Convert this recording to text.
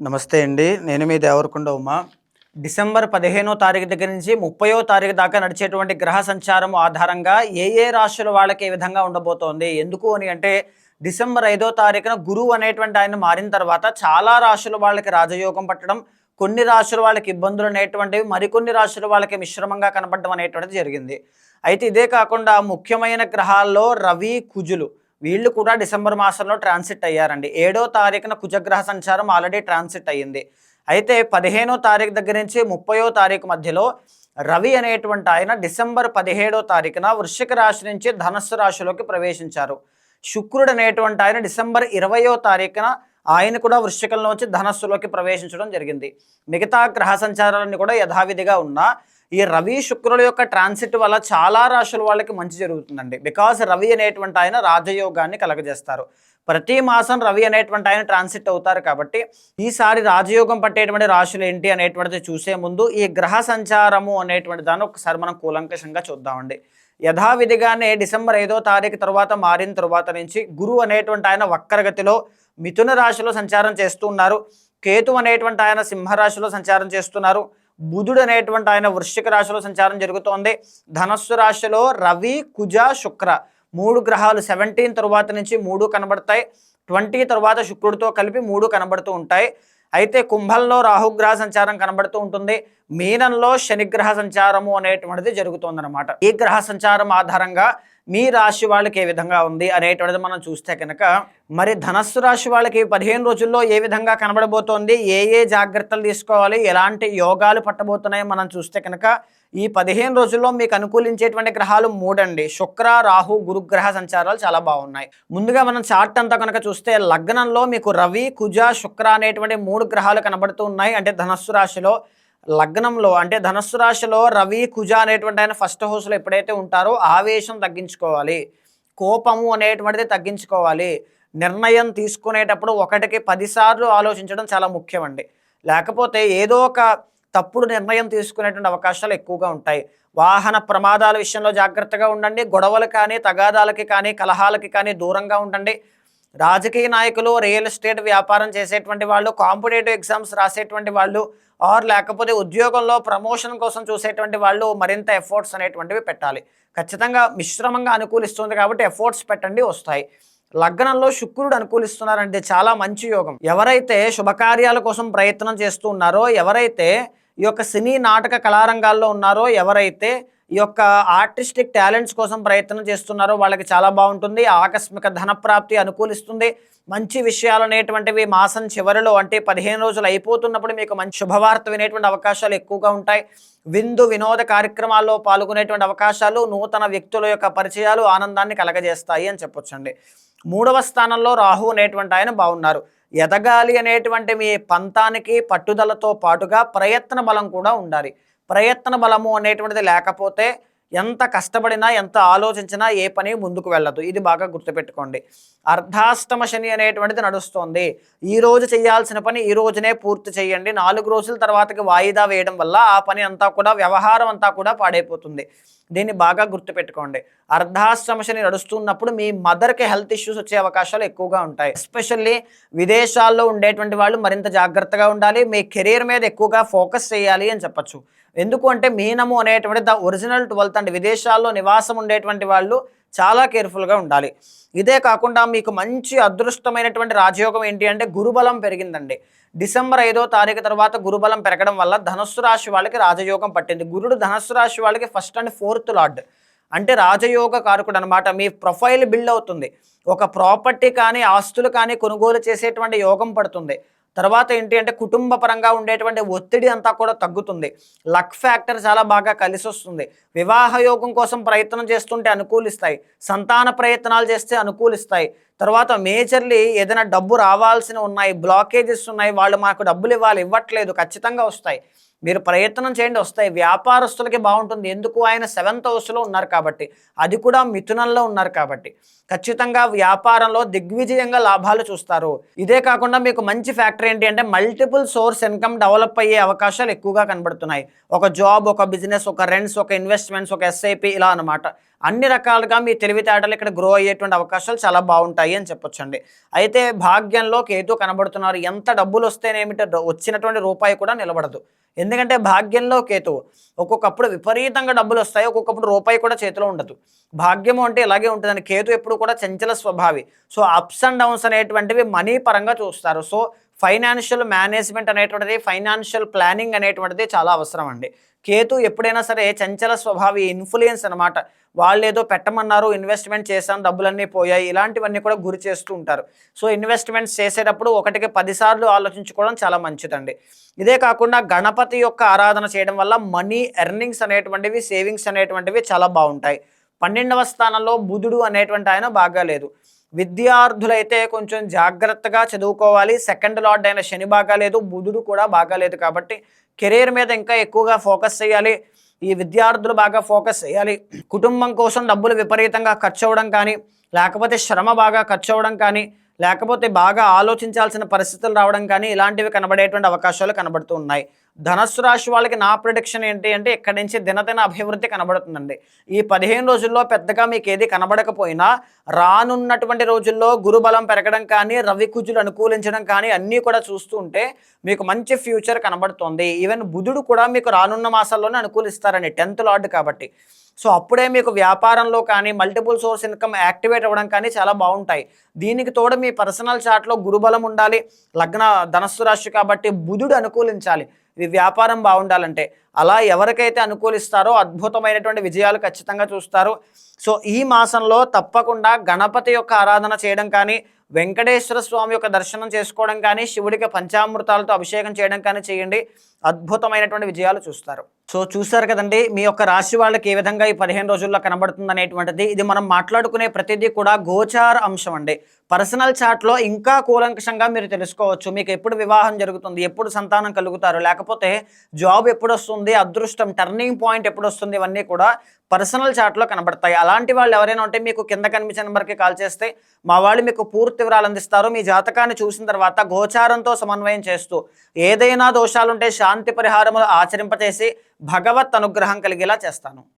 నమస్తే అండి. నేను మీ దేవరకొండ ఉమా. డిసెంబర్ 15వ తారీఖు దగ్గర నుంచి 30వ తారీఖు దాకా నడిచేటువంటి గ్రహ సంచారం ఆధారంగా ఏ రాశుల వాళ్ళకి ఏ విధంగా ఉండబోతోంది. ఎందుకు అని అంటే డిసెంబర్ 5వ తారీఖున గురువు అనేటువంటి ఆయన మారిన తర్వాత చాలా రాశుల వాళ్ళకి రాజయోగం పట్టడం, కొన్ని రాశుల వాళ్ళకి ఇబ్బందులు అనేటువంటివి, మరికొన్ని రాశుల వాళ్ళకి మిశ్రమంగా కనపడడం అనేటువంటిది జరిగింది. అయితే ఇదే కాకుండా ముఖ్యమైన గ్రహాల్లో రవి, కుజులు వీళ్ళు కూడా డిసెంబర్ మాసంలో ట్రాన్సిట్ అయ్యారండి. 7వ తారీఖున కుజగ్రహ సంచారం ఆల్రెడీ ట్రాన్సిట్ అయ్యింది. అయితే 15వ తారీఖు దగ్గర నుంచి 30వ తారీఖు మధ్యలో రవి అనేటువంటి ఆయన డిసెంబర్ 17వ తారీఖున వృశ్చిక రాశి నుంచి ధనస్సు రాశిలోకి ప్రవేశించారు. శుక్రుడు అనేటువంటి ఆయన డిసెంబర్ 20వ తారీఖున ఆయన కూడా వృశ్చికంలోంచి ధనస్సులోకి ప్రవేశించడం జరిగింది. మిగతా గ్రహ సంచారాలన్నీ కూడా యథావిధిగా ఉన్నా ఈ రవి శుక్రుల యొక్క ట్రాన్సిట్ వల్ల చాలా రాశుల వాళ్ళకి మంచి జరుగుతుందండి. బికాజ్ రవి అనేటువంటి ఆయన రాజయోగాన్ని కలగజేస్తారు. ప్రతి మాసం రవి అనేటువంటి ఆయన ట్రాన్సిట్ అవుతారు కాబట్టి ఈసారి రాజయోగం పట్టేటువంటి రాశులు ఏంటి అనేటువంటిది చూసే ముందు ఈ గ్రహ సంచారము అనేటువంటి దాన్ని ఒకసారి మనం కూలంకషంగా చూద్దామండి. యథావిధిగానే డిసెంబర్ 5వ తారీఖు తర్వాత మారిన తర్వాత నుంచి గురువు అనేటువంటి ఆయన వక్రగతిలో మిథున రాశిలో సంచారం చేస్తూ ఉన్నారు. కేతు అనేటువంటి ఆయన సింహరాశిలో సంచారం చేస్తున్నారు. బుధుడు అనేటువంటి ఆయన వృశ్చిక రాశిలో సంచారం జరుగుతోంది. ధనస్సు రాశిలో రవి, కుజ, శుక్ర 3 గ్రహాలు 17 తరువాత నుంచి 3 కనబడతాయి. 20 తరువాత శుక్రుడితో కలిపి 3 కనబడుతూ ఉంటాయి. అయితే కుంభంలో రాహుగ్రహ సంచారం కనబడుతూ ఉంటుంది. మీనంలో శనిగ్రహ సంచారము అనేటువంటిది జరుగుతుందన్నమాట. ఈ గ్రహ సంచారం ఆధారంగా మీ రాశి వాళ్ళకి ఏ విధంగా ఉంది అనేటువంటిది మనం చూస్తే కనుక మరి ధనస్సు రాశి వాళ్ళకి 15 రోజుల్లో ఏ విధంగా కనబడబోతోంది, ఏ జాగ్రత్తలు తీసుకోవాలి, ఎలాంటి యోగాలు పట్టబోతున్నాయి మనం చూస్తే కనుక ఈ 15 రోజుల్లో మీకు అనుకూలించేటువంటి గ్రహాలు 3 అండి. శుక్ర, రాహు, గురుగ్రహ సంచారాలు చాలా బాగున్నాయి. ముందుగా మనం చార్ట్ అంతా కనుక చూస్తే లగ్నంలో మీకు రవి, కుజ, శుక్ర అనేటువంటి 3 గ్రహాలు కనబడుతూ ఉన్నాయి. అంటే ధనస్సు రాశిలో లగ్నంలో అంటే ధనస్సు రాశిలో రవి, కుజ అనేటువంటి ఆయన ఫస్ట్ హౌస్లో ఎప్పుడైతే ఉంటారో ఆవేశం తగ్గించుకోవాలి, కోపము అనేటువంటిది తగ్గించుకోవాలి. నిర్ణయం తీసుకునేటప్పుడు 1కి 10 సార్లు ఆలోచించడం చాలా ముఖ్యమండి. లేకపోతే ఏదో ఒక తప్పుడు నిర్ణయం తీసుకునేటువంటి అవకాశాలు ఎక్కువగా ఉంటాయి. వాహన ప్రమాదాల విషయంలో జాగ్రత్తగా ఉండండి. గొడవలు కానీ, తగాదాలకి కానీ, కలహాలకి కానీ దూరంగా ఉండండి. రాజకీయ నాయకులు, రియల్ ఎస్టేట్ వ్యాపారం చేసేటువంటి వాళ్ళు, కాంపిటేటివ్ ఎగ్జామ్స్ రాసేటువంటి వాళ్ళు, లేకపోతే ఉద్యోగంలో ప్రమోషన్ కోసం చూసేటువంటి వాళ్ళు మరింత ఎఫర్ట్స్ అనేటువంటివి పెట్టాలి. ఖచ్చితంగా మిశ్రమంగా అనుకూలిస్తుంది కాబట్టి ఎఫర్ట్స్ పెట్టండి, వస్తాయి. లగ్నంలో శుక్రుడు అనుకూలిస్తున్నారంటే చాలా మంచి యోగం. ఎవరైతే శుభకార్యాల కోసం ప్రయత్నం చేస్తూ ఉన్నారో, ఎవరైతే ఈ యొక్క సినీ నాటక కళారంగాల్లో ఉన్నారో, ఎవరైతే ఈ యొక్క ఆర్టిస్టిక్ టాలెంట్స్ కోసం ప్రయత్నం చేస్తున్నారో వాళ్ళకి చాలా బాగుంటుంది. ఆకస్మిక ధనప్రాప్తి అనుకూలిస్తుంది. మంచి విషయాలు అనేటువంటివి మాసం చివరిలో అంటే 15 రోజులు అయిపోతున్నప్పుడు మీకు మంచి శుభవార్త వినేటువంటి అవకాశాలు ఎక్కువగా ఉంటాయి. విందు వినోద కార్యక్రమాల్లో పాల్గొనేటువంటి అవకాశాలు, నూతన వ్యక్తుల యొక్క పరిచయాలు ఆనందాన్ని కలగజేస్తాయి అని చెప్పొచ్చండి. 3వ స్థానంలో రాహు అనేటువంటి ఆయన బాగున్నారు. ఎదగాలి అనేటువంటి మీ పంతానికి పట్టుదలతో పాటుగా ప్రయత్న బలం కూడా ఉండాలి. ప్రయత్న బలము అనేటువంటిది లేకపోతే ఎంత కష్టపడినా, ఎంత ఆలోచించినా ఏ పని ముందుకు వెళ్ళదు. ఇది బాగా గుర్తుపెట్టుకోండి. అర్ధాష్టమ శని అనేటువంటిది నడుస్తోంది. ఈరోజు చేయాల్సిన పని ఈ రోజునే పూర్తి చేయండి. 4 రోజుల తర్వాతకి వాయిదా వేయడం వల్ల ఆ పని అంతా కూడా, వ్యవహారం అంతా కూడా పాడైపోతుంది. దీన్ని బాగా గుర్తుపెట్టుకోండి. అర్ధాష్టమ శని నడుస్తున్నప్పుడు మీ మదర్కి హెల్త్ ఇష్యూస్ వచ్చే అవకాశాలు ఎక్కువగా ఉంటాయి. ఎస్పెషల్లీ విదేశాల్లో ఉండేటువంటి వాళ్ళు మరింత జాగ్రత్తగా ఉండాలి. మీ కెరీర్ మీద ఎక్కువగా ఫోకస్ చేయాలి అని చెప్పచ్చు. ఎందుకు అంటే మీనము అనేటువంటి ద ఒరిజినల్ 12th అండి. విదేశాల్లో నివాసం ఉండేటువంటి వాళ్ళు చాలా కేర్ఫుల్గా ఉండాలి. ఇదే కాకుండా మీకు మంచి అదృష్టమైనటువంటి రాజయోగం ఏంటి అంటే గురుబలం పెరిగిందండి. డిసెంబర్ 5వ తారీఖు తర్వాత గురుబలం పెరగడం వల్ల ధనస్సు రాశి వాళ్ళకి రాజయోగం పట్టింది. గురుడు ధనస్సు రాశి వాళ్ళకి 1st and 4th లార్డ్, అంటే రాజయోగ కారకుడు అనమాట. మీ ప్రొఫైల్ బిల్డ్ అవుతుంది. ఒక ప్రాపర్టీ కానీ, ఆస్తులు కానీ కొనుగోలు చేసేటువంటి యోగం పడుతుంది. తర్వాత ఏంటి అంటే కుటుంబ పరంగా ఉండేటువంటి ఒత్తిడి అంతా కూడా తగ్గుతుంది. లక్ ఫ్యాక్టర్ చాలా బాగా కలిసి వస్తుంది. వివాహ యోగం కోసం ప్రయత్నం చేస్తుంటే అనుకూలిస్తాయి. సంతాన ప్రయత్నాలు చేస్తే అనుకూలిస్తాయి. తర్వాత మేజర్లీ ఏదైనా డబ్బు రావాల్సిన ఉన్నాయి, బ్లాకేజెస్ ఉన్నాయి, వాళ్ళు మాకు డబ్బులు ఇవ్వాలి, ఇవ్వట్లేదు, ఖచ్చితంగా వస్తాయి. మీరు ప్రయత్నం చేయండి, వస్తాయి. వ్యాపారస్తులకి బాగుంటుంది. ఎందుకు? ఆయన 7th హౌస్లో ఉన్నారు కాబట్టి, అది కూడా మిథునంలో ఉన్నారు కాబట్టి ఖచ్చితంగా వ్యాపారంలో దిగ్విజయంగా లాభాలు చూస్తారు. ఇదే కాకుండా మీకు మంచి ఫ్యాక్టర్ ఏంటి అంటే మల్టిపుల్ సోర్స్ ఇన్కమ్ డెవలప్ అయ్యే అవకాశాలు ఎక్కువగా కనబడుతున్నాయి. ఒక జాబ్, ఒక బిజినెస్, ఒక రెంట్స్, ఒక ఇన్వెస్ట్మెంట్స్, ఒక ఎస్ఐపి ఇలా అనమాట. అన్ని రకాలుగా మీ తెలివితేటలు ఇక్కడ గ్రో అయ్యేటువంటి అవకాశాలు చాలా బాగుంటాయి అని చెప్పొచ్చండి. అయితే భాగ్యంలో కేతు కనబడుతున్నారు. ఎంత డబ్బులు వస్తేనేమిటో వచ్చినటువంటి రూపాయి కూడా నిలబడదు. ఎందుకంటే భాగ్యంలో కేతువు ఒక్కొక్కప్పుడు విపరీతంగా డబ్బులు వస్తాయి, ఒక్కొక్కప్పుడు రూపాయి కూడా చేతిలో ఉండదు. భాగ్యము అంటే ఇలాగే ఉంటుందని. కేతు ఎప్పుడు కూడా చంచల స్వభావి. సో అప్స్ అండ్ డౌన్స్ అనేటువంటివి మనీ పరంగా చూస్తారు. సో ఫైనాన్షియల్ మేనేజ్మెంట్ అనేటువంటిది, ఫైనాన్షియల్ ప్లానింగ్ అనేటువంటిది చాలా అవసరం అండి. కేతు ఎప్పుడైనా సరే చంచల స్వభావి, ఇన్ఫ్లుయెన్స్ అనమాట. వాళ్ళు ఏదో పెట్టమన్నారు, ఇన్వెస్ట్మెంట్ చేశాను, డబ్బులన్నీ పోయాయి, ఇలాంటివన్నీ కూడా గురి చేస్తూ ఉంటారు. సో ఇన్వెస్ట్మెంట్స్ చేసేటప్పుడు ఒకటికి 10 సార్లు ఆలోచించుకోవడం చాలా మంచిదండి. ఇదే కాకుండా గణపతి యొక్క ఆరాధన చేయడం వల్ల మనీ ఎర్నింగ్స్ అనేటువంటివి, సేవింగ్స్ అనేటువంటివి చాలా బాగుంటాయి. 12వ స్థానంలో బుధుడు అనేటువంటి ఆయన బాగా లేదు. విద్యార్థులైతే కొంచెం జాగ్రత్తగా చదువుకోవాలి. సెకండ్ లార్డ్ అయిన శని బాగాలేదు, బుధుడు కూడా బాగాలేదు. కాబట్టి కెరీర్ మీద ఇంకా ఎక్కువగా ఫోకస్ చేయాలి. ఈ విద్యార్థులు బాగా ఫోకస్ చేయాలి. కుటుంబం కోసం డబ్బులు విపరీతంగా ఖర్చు అవ్వడం కానీ, లేకపోతే శ్రమ బాగా ఖర్చు అవ్వడం కానీ, లేకపోతే బాగా ఆలోచించాల్సిన పరిస్థితులు రావడం కానీ, ఇలాంటివి కనబడేటువంటి అవకాశాలు కనబడుతూ ఉన్నాయి. ధనస్సు రాశి వాళ్ళకి నా ప్రిడిక్షన్ ఏంటి అంటే ఇక్కడి నుంచి దినదిన అభివృద్ధి కనబడుతుందండి. ఈ 15 రోజుల్లో పెద్దగా మీకు ఏది కనబడకపోయినా రానున్నటువంటి రోజుల్లో గురుబలం పెరగడం కానీ, రవి కుజులు అనుకూలించడం కానీ అన్నీ కూడా చూస్తూ ఉంటే మీకు మంచి ఫ్యూచర్ కనబడుతోంది. ఈవెన్ బుధుడు కూడా మీకు రానున్న మాసాల్లోనే అనుకూలిస్తారండి, 10th లార్డ్ కాబట్టి. సో అప్పుడే మీకు వ్యాపారంలో కానీ, మల్టిపుల్ సోర్స్ ఇన్కమ్ యాక్టివేట్ అవ్వడం కానీ చాలా బాగుంటాయి. దీనికి తోడు మీ పర్సనల్ చార్ట్లో గురుబలం ఉండాలి. లగ్న ధనస్సు రాశి కాబట్టి బుధుడు అనుకూలించాలి ఇది వ్యాపారం బాగుండాలంటే. అలా ఎవరికైతే అనుకూలిస్తారో అద్భుతమైనటువంటి విజయాలు ఖచ్చితంగా చూస్తారు. సో ఈ మాసంలో తప్పకుండా గణపతి యొక్క ఆరాధన చేయడం కానీ, వెంకటేశ్వర స్వామి యొక్క దర్శనం చేసుకోవడం కానీ, శివుడికి పంచామృతాలతో అభిషేకం చేయడం కానీ చేయండి. అద్భుతమైనటువంటి విజయాలు చూస్తారు. సో చూసారు కదండి, మీ యొక్క రాశి వాళ్ళకి ఏ విధంగా ఈ 15 రోజుల్లో కనబడుతుంది అనేటువంటిది. ఇది మనం మాట్లాడుకునే ప్రతిదీ కూడా గోచార అంశం అండి. పర్సనల్ చార్ట్లో ఇంకా కూలంకషంగా మీరు తెలుసుకోవచ్చు. మీకు ఎప్పుడు వివాహం జరుగుతుంది, ఎప్పుడు సంతానం కలుగుతారు, లేకపోతే జాబ్ ఎప్పుడు వస్తుంది, అదృష్టం టర్నింగ్ పాయింట్ ఎప్పుడు వస్తుంది, ఇవన్నీ కూడా పర్సనల్ చార్ట్లో కనబడతాయి. అలాంటి వాళ్ళు ఎవరైనా ఉంటే మీకు కింద కనిపించిన నెంబర్కి కాల్ చేస్తే మా వాళ్ళు మీకు పూర్తి వివరాలు అందిస్తారు. మీ జాతకాన్ని చూసిన తర్వాత గోచారంతో సమన్వయం చేస్తూ ఏదైనా దోషాలుంటే శాంతి పరిహారములు ఆచరింపచేసి భగవత్ అనుగ్రహం కలిగేలా చేస్తాను.